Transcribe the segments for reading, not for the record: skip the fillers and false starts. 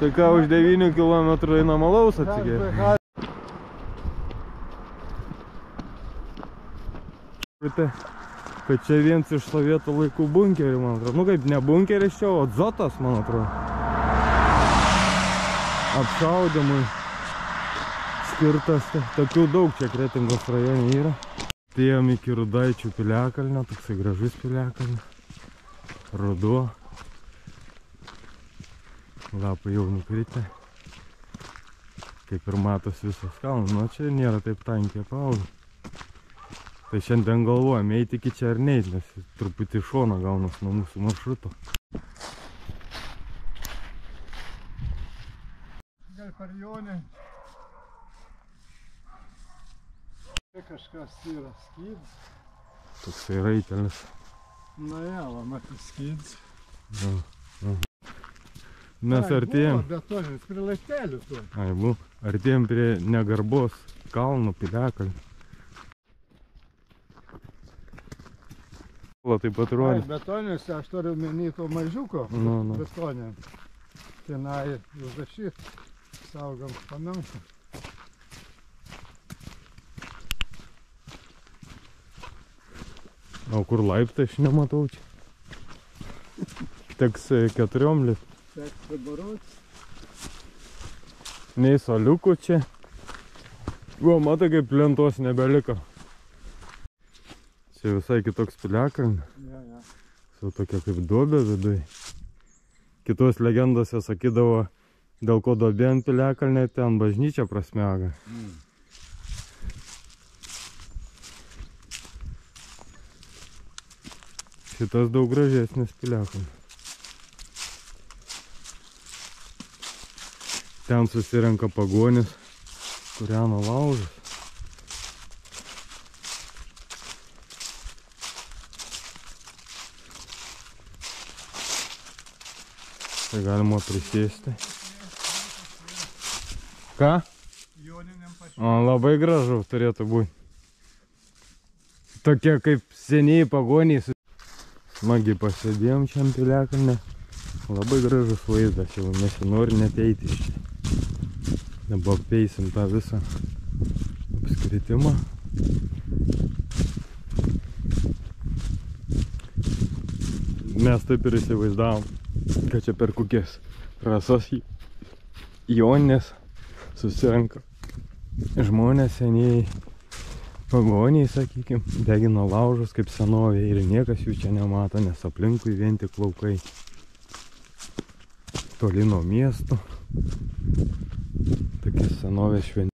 Tai ką, už 9 km einamalaus atsigė? Kad čia viens iš sovietų laikų bunkerių, man atrodo. Nu kaip, ne bunkeris čia, o dzotas, man atrodo. Apšaudimui skirtas. Tokių daug čia Kretingos rajone yra. Atėjom iki Rudaičių piliakalnio, toksai gražus piliakalnio. Ruduo. Lapai jau nukritę. Kaip ir matos visas kalnas. Nu čia nėra taip tankiai apaugę. Tai šiandien galvojame, eiti iki čia ar neit, nes truputį šoną gaunas nuo mūsų maršruto. Gal per Jonę. Čia kažkas yra skyds. Toksai raitelis. Na ja, va, matys skyds. Mes artėjom. Betoninis prie laiptelių tu. Ai, bu. Artėjom prie Negarbos kalno piliakalnio. Taip atrodo. Betoninis, aš turiu menį to mažiuko. Betonė. Tenai užrašyt, saugom paminklą. O kur laiptai, aš nematau čia. Teks 4 lipt. Teks dabarot. Nei soliukų čia. O, matai, kaip lentos nebeliko. Čia visai kitoks piliakalnis. Su tokia kaip duobė vidui. Kitos legendose sakydavo, dėl ko duobė ant piliakalnio, ten bažnyčia prasmega. Šitas daug gražesnis piliakalnis. Ten susirenka pagonis, kūreno laužas. Tai galima prisėsti. Ką? Joniniam pašėlė. O, labai gražu turėtų būti. Tokie kaip seniai pagoniai. Smagiai pasėdėjom čia ant piliakalnio. Labai gražus vaizdas, jau nesinori net eiti iš čia. Dabar apeisim tą visą apskritimą. Mes taip ir įsivaizdavom, kad čia per kokias rasas Joninės susirenka žmonės seniai pagoniai, sakykim, degino laužus kaip senovė ir niekas jų čia nemato, nes aplinkui vien tik laukai. Toli nuo miestų. Tokia senovė šventė.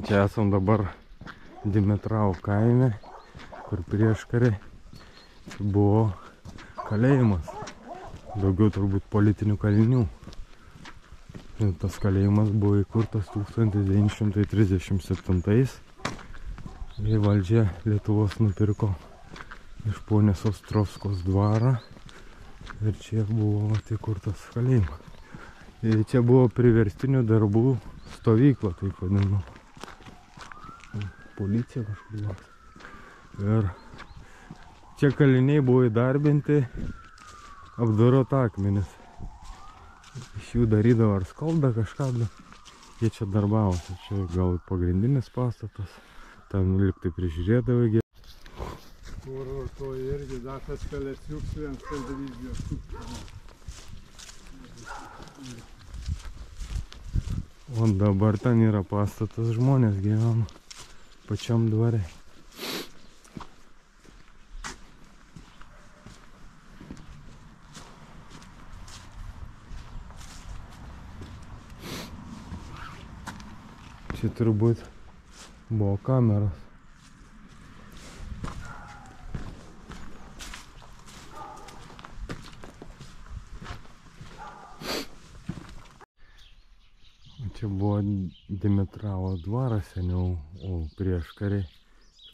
Čia esam dabar Dimitravo kaime, kur prieškariai buvo kalėjimas. Daugiau turbūt politinių kalinių. Tas kalėjimas buvo įkurtas 1937. Ir valdžia Lietuvos nupirko iš ponios Ostrovskos dvarą. Ir čia buvo įkurtas kalėjimas. Ir čia buvo priverstinių darbų stovykla, taip vadinu. Policija kažkur. Ir čia kaliniai buvo įdarbinti apdorot akmenis. Iš jų darydavo ar skaldą kažką. Jie čia darbavosi. Čia gal pagrindinis pastatas. Ten liktai prižiūrėdavo. Kur to irgi dar tas kalėsiuks vienas televizijos. O dabar ten yra pastatas, žmonės gyvena pačiam dvare. Čia turbūt buvo kameros. Čia buvo Dimitravo dvaras seniau, o prieškariai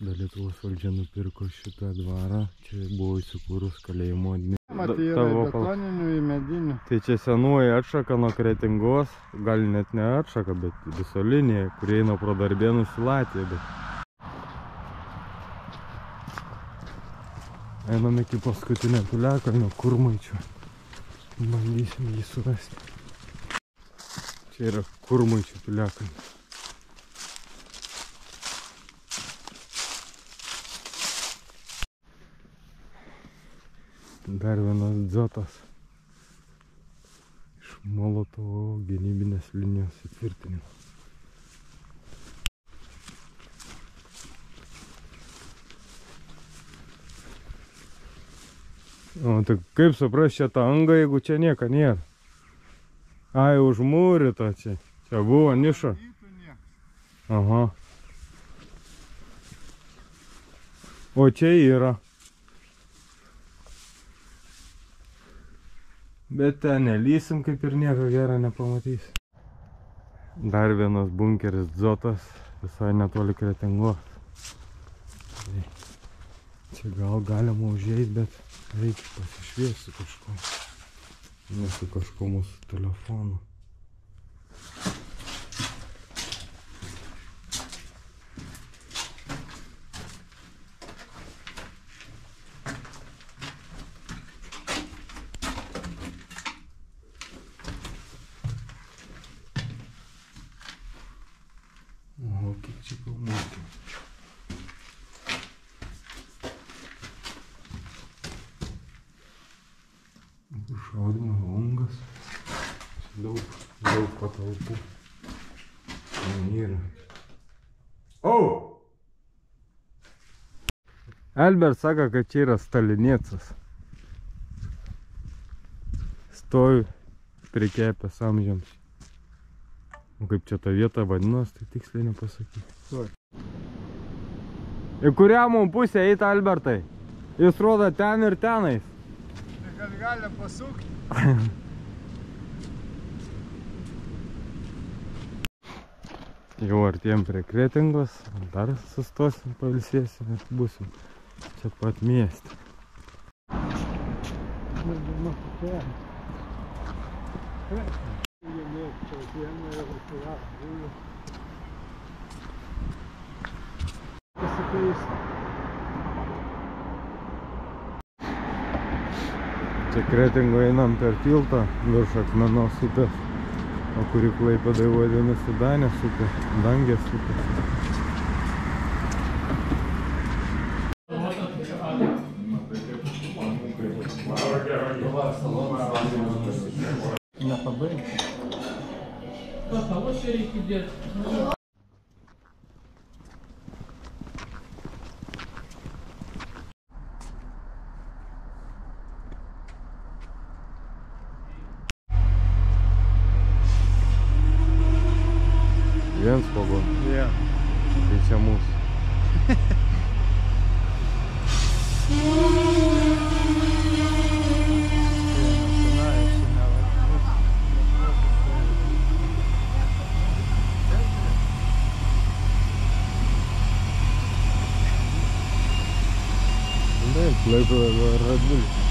Lietuvos valdžia nupirko šitą dvarą. Čia buvo įsikūrus kalėjimo Matai, yra betoninių į medinių. Tai čia senuoji atšaka nuo Kretingos, gal net ne atšaka, bet viso linija, kurie eina pro Darbėnus į Latviją. Einam iki paskutinio piliakalnio Kurmaičio. Bandysim jį surasti. Čia yra Kurmaičio piliakalnis. Dar vienas dzotas iš Molotovo gynybinės linijos įtvirtinimo. O tai kaip supras čia ta anga, jeigu čia nieko nėra? Ai, užmūrita čia. Čia buvo niša. Aha. O čia yra. Bet ten nelysim, kaip ir nieko gero nepamatysi. Dar vienas bunkeris dzotas, visai netoli Kretingos. Čia gal galima užeit, bet reikia pasišviesti su kažkuo. Ne su kažkuo mūsų telefonu. O, kiek čia kalmūkių. Šaudymo langas. Daug patalpų. Ten yra. O! Albert sako, kad čia yra Stalinėcas. Stovi prikepęs amžiams. O kaip čia ta vieta vadinos, tai tiksliai nepasakyti. Į kurią mums pusę eiti, Albertai? Jis rodo ten ir tenais. Tai kad galim pasukti. Jau artėjom prie Kretingos, dar sustosim, pailsėsim ir būsim čia pat mieste. Čia Kretingoje einam per tiltą virš Akmenos upės, o kuri Klaipėdai vadinasi Danės upė, Dangės upė. Nepabaigti. Kavos čia reikia įdėti. Viens vagonas. Jo. Tai čia mūsų. Taip, Klaipėda Radvilis.